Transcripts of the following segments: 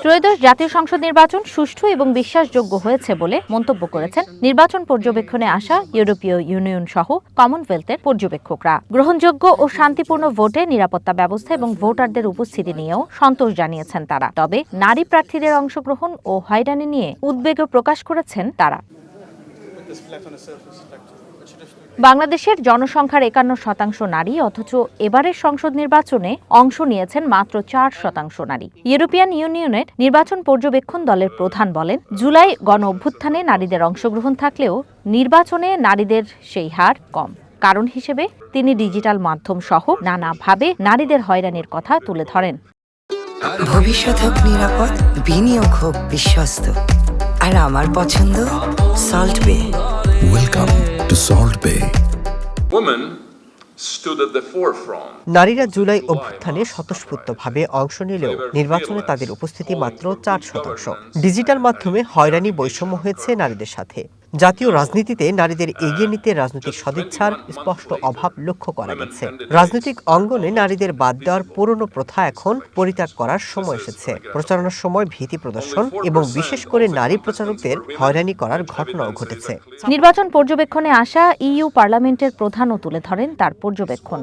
ত্রয়োদশ জাতীয় সংসদ নির্বাচন সুষ্ঠু এবং বিশ্বাসযোগ্য হয়েছে বলে মন্তব্য করেছেন নির্বাচন পর্যবেক্ষণে আসা ইউরোপীয় ইউনিয়ন সহ কমনওয়েলথের পর্যবেক্ষকরা। গ্রহণযোগ্য ও শান্তিপূর্ণ ভোটে নিরাপত্তা ব্যবস্থা এবং ভোটারদের উপস্থিতি নিয়েও সন্তোষ জানিয়েছেন তারা। তবে নারী প্রার্থীদের অংশগ্রহণ ও হয়রানি নিয়ে উদ্বেগও প্রকাশ করেছেন তারা। বাংলাদেশের জনসংখ্যার ৫১% নারী, অথচ এবারের সংসদ নির্বাচনে অংশ নিয়েছেন মাত্র ৪% নারী। ইউরোপিয়ান ইউনিয়নের নির্বাচন পর্যবেক্ষণ দলের প্রধান বলেন, জুলাই গণ অভ্যুত্থানে নারীদের অংশগ্রহণ থাকলেও নির্বাচনে নারীদের সেই হার কম। কারণ হিসেবে তিনি ডিজিটাল মাধ্যম সহ নানাভাবে নারীদের হয়রানির কথা তুলে ধরেন। ভবিষ্যৎ হোক নিরাপদ, বিনিয়োগ হোক বিশ্বস্ত, আর আমার পছন্দ সল্ট বে। ওয়েলকাম টু সল্ট বে। নারীরা জুলাই অভ্যুত্থানে স্বতঃস্ফূর্তভাবে অংশ নিলেও নির্বাচনে তাদের উপস্থিতি মাত্র ৪%। ডিজিটাল মাধ্যমে হয়রানি বৈষম্য হয়েছে নারীদের সাথে। জাতীয় রাজনীতিতে নারীদের এগিয়ে নিতে রাজনৈতিক সদিচ্ছার স্পষ্ট অভাব লক্ষ্য করা গেছে। রাজনৈতিক অঙ্গনে নারীদের বাদ দেওয়ার পুরনো প্রথা এখন পরিত্যাগ করার সময় এসেছে। প্রচারণার সময় ভীতি প্রদর্শন এবং বিশেষ করে নারী প্রচারকদের হয়রানি করার ঘটনাও ঘটেছে। নির্বাচন পর্যবেক্ষণে আসা ইইউ পার্লামেন্টের প্রধানও তুলে ধরেন তার পর্যবেক্ষণ।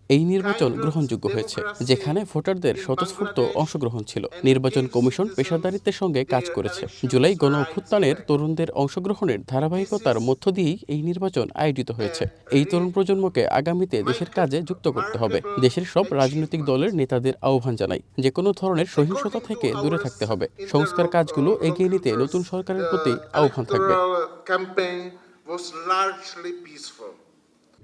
এই নির্বাচন গ্রহণযোগ্য হয়েছে, যেখানে ভোটারদের স্বতঃস্ফূর্ত অংশগ্রহণ ছিল। নির্বাচন কমিশন পেশাদারিত্বের সঙ্গে কাজ করেছে। জুলাই গণ অভ্যুত্থানের তরুণদের অংশগ্রহণের ধারাবাহিকতার মধ্য দিয়েই এই নির্বাচন আয়োজিত হয়েছে। এই তরুণ প্রজন্মকে আগামীতে দেশের কাজে যুক্ত করতে হবে। দেশের সব রাজনৈতিক দলের নেতাদের আহ্বান জানাই, যে কোনো ধরনের সহিংসতা থেকে দূরে থাকতে হবে। সংস্কার কাজগুলো এগিয়ে নিতে নতুন সরকারের প্রতি আহ্বান থাকবে।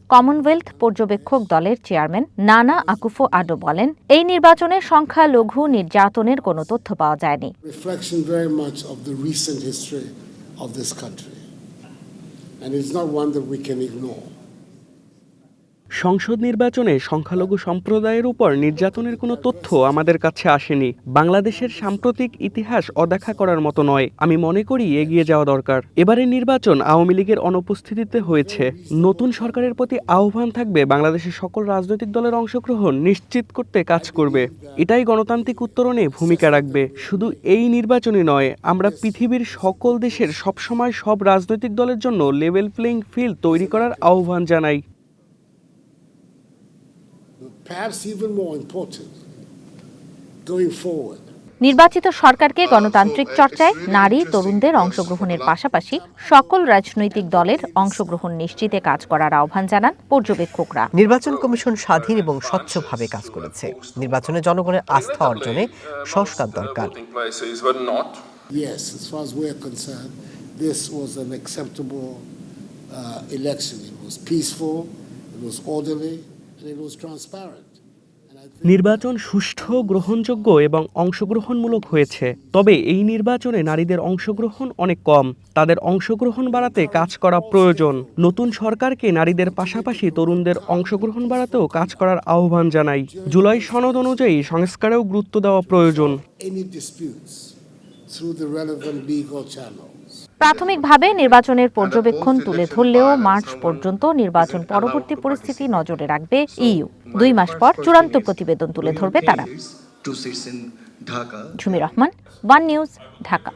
কমনওয়েলথ পর্যবেক্ষক দলের চেয়ারম্যান নানা আকুফো-আডো বলেন, এই নির্বাচনে সংখ্যালঘু নির্যাতনের কোনো তথ্য পাওয়া যায়নি। সংসদ নির্বাচনে সংখ্যালঘু সম্প্রদায়ের উপর নির্যাতনের কোনো তথ্য আমাদের কাছে আসেনি। বাংলাদেশের সাম্প্রতিক ইতিহাস অদেখা করার মতো নয়। আমি মনে করি এগিয়ে যাওয়া দরকার। এবারের নির্বাচন আওয়ামী লীগের অনুপস্থিতিতে হয়েছে। নতুন সরকারের প্রতি আহ্বান থাকবে বাংলাদেশের সকল রাজনৈতিক দলের অংশগ্রহণ নিশ্চিত করতে কাজ করবে। এটাই গণতান্ত্রিক উত্তরণে ভূমিকা রাখবে। শুধু এই নির্বাচনই নয়, আমরা পৃথিবীর সকল দেশের সবসময় সব রাজনৈতিক দলের জন্য লেভেল প্লেইং ফিল্ড তৈরি করার আহ্বান জানাই। নির্বাচিত সরকারকে গণতান্ত্রিক চর্চায় নারী তরুণদের অংশগ্রহণের পাশাপাশি সকল রাজনৈতিক দলের অংশগ্রহণ নিশ্চিতে কাজ করার আহ্বান জানান পর্যবেক্ষকরা। নির্বাচন কমিশন স্বাধীন এবং স্বচ্ছভাবে কাজ করেছে। নির্বাচনে জনগণের আস্থা অর্জনে সংস্কার দরকার। নির্বাচন সুষ্ঠু, গ্রহণযোগ্য এবং অংশগ্রহণমূলক হয়েছে। তবে এই নির্বাচনে নারীদের অংশগ্রহণ অনেক কম। তাদের অংশগ্রহণ বাড়াতে কাজ করা প্রয়োজন। নতুন সরকারকে নারীদের পাশাপাশি তরুণদের অংশগ্রহণ বাড়াতেও কাজ করার আহ্বান জানাই। জুলাই সনদ অনুযায়ী সংস্কারেও গুরুত্ব দেওয়া প্রয়োজন। প্রাথমিকভাবে নির্বাচনের পর্যবেক্ষণ তুলে ধরলেও মার্চ পর্যন্ত নির্বাচন পরবর্তী পরিস্থিতি নজরে রাখবে ইইউ। 2 মাস পর চূড়ান্ত প্রতিবেদন তুলে ধরবে তারা। ঝুমি রহমান, ওয়ান নিউজ, ঢাকা।